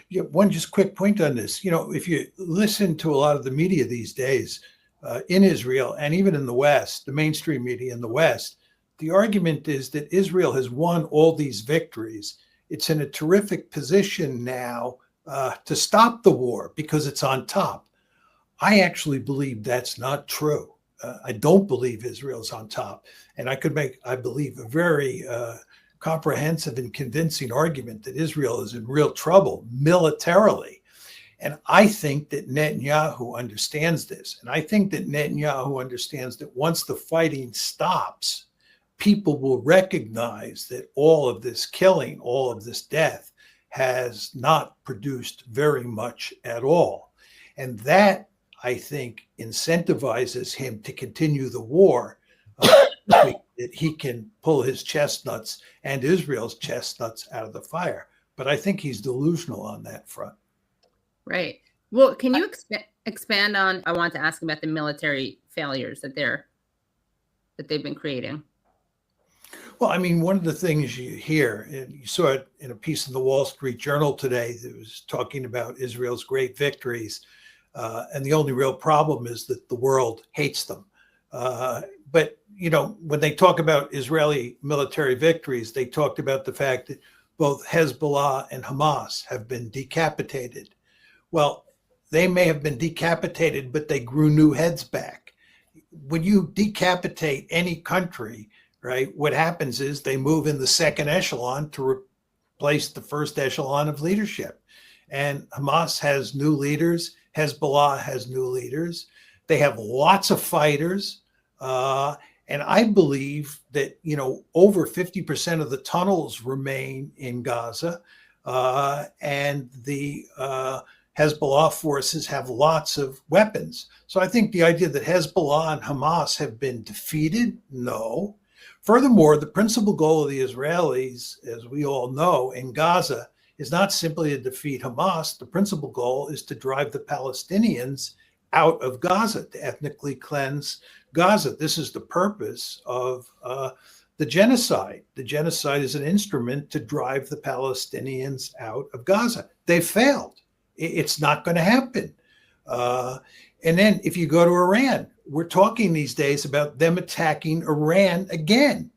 Yeah, one just quick point on this. If you listen to a lot of the media these days in Israel and even in the West, the mainstream media in the West, the argument is that Israel has won all these victories. It's in a terrific position now to stop the war because it's on top. I actually believe that's not true. I don't believe Israel's on top. And I could make, I believe, a very comprehensive and convincing argument that Israel is in real trouble militarily. And I think that Netanyahu understands this. And I think that Netanyahu understands that once the fighting stops, people will recognize that all of this killing, all of this death has not produced very much at all. And that, I think, incentivizes him to continue the war, that he can pull his chestnuts and Israel's chestnuts out of the fire. But I think he's delusional on that front. Right. Well, can you expand on, I want to ask about the military failures that they've been creating. Well, I mean, one of the things you hear, and you saw it in a piece in the Wall Street Journal today that was talking about Israel's great victories. And the only real problem is that the world hates them. But, when they talk about Israeli military victories, they talked about the fact that both Hezbollah and Hamas have been decapitated. Well, they may have been decapitated, but they grew new heads back. When you decapitate any country, right, what happens is they move in the second echelon to replace the first echelon of leadership. And Hamas has new leaders. Hezbollah has new leaders. They have lots of fighters. And I believe that, over 50% of the tunnels remain in Gaza. And the Hezbollah forces have lots of weapons. So I think the idea that Hezbollah and Hamas have been defeated, no. Furthermore, the principal goal of the Israelis, as we all know, in Gaza is not simply to defeat Hamas. The principal goal is to drive the Palestinians out of Gaza, to ethnically cleanse Gaza. This is the purpose of the genocide. The genocide is an instrument to drive the Palestinians out of Gaza. They failed. It's not going to happen. And then if you go to Iran, we're talking these days about them attacking Iran again.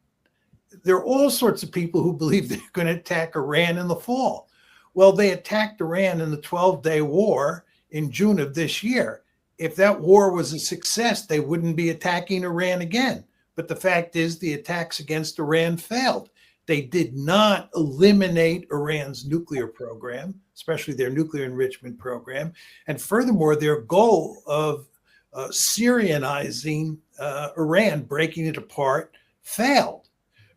There are all sorts of people who believe they're going to attack Iran in the fall. Well, they attacked Iran in the 12-day war in June of this year. If that war was a success, they wouldn't be attacking Iran again. But the fact is the attacks against Iran failed. They did not eliminate Iran's nuclear program, especially their nuclear enrichment program. And furthermore, their goal of Syrianizing Iran, breaking it apart, failed.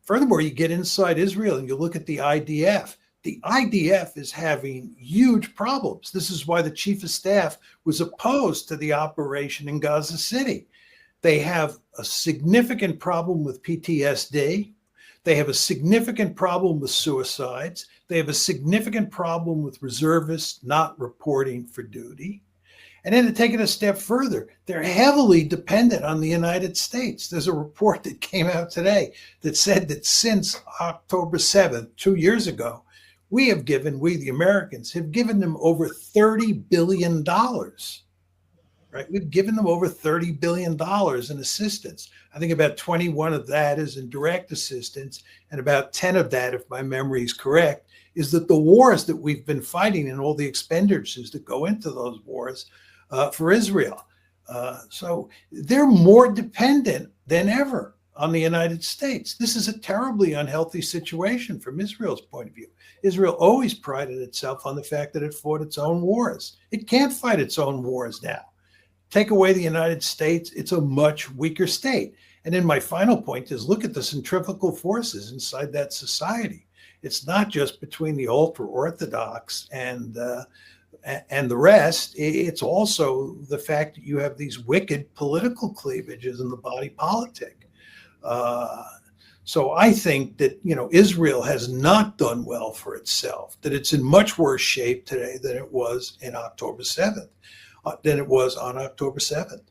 Furthermore, you get inside Israel and you look at the IDF. The IDF is having huge problems. This is why the chief of staff was opposed to the operation in Gaza City. They have a significant problem with PTSD. They have a significant problem with suicides. They have a significant problem with reservists not reporting for duty. And then to take it a step further, they're heavily dependent on the United States. There's a report that came out today that said that since October 7th, 2 years ago, we, the Americans, have given them over $30 billion, right? We've given them over $30 billion in assistance. I think about 21 of that is in direct assistance, and about 10 of that, if my memory is correct, is that the wars that we've been fighting and all the expenditures that go into those wars for Israel. So they're more dependent than ever on the United States. This is a terribly unhealthy situation from Israel's point of view. Israel always prided itself on the fact that it fought its own wars. It can't fight its own wars now. Take away the United States, it's a much weaker state. And then my final point is look at the centrifugal forces inside that society. It's not just between the ultra-Orthodox and the rest. It's also the fact that you have these wicked political cleavages in the body politic. So I think that, Israel has not done well for itself, that it's in much worse shape today than it was in October 7th, than it was on October 7th.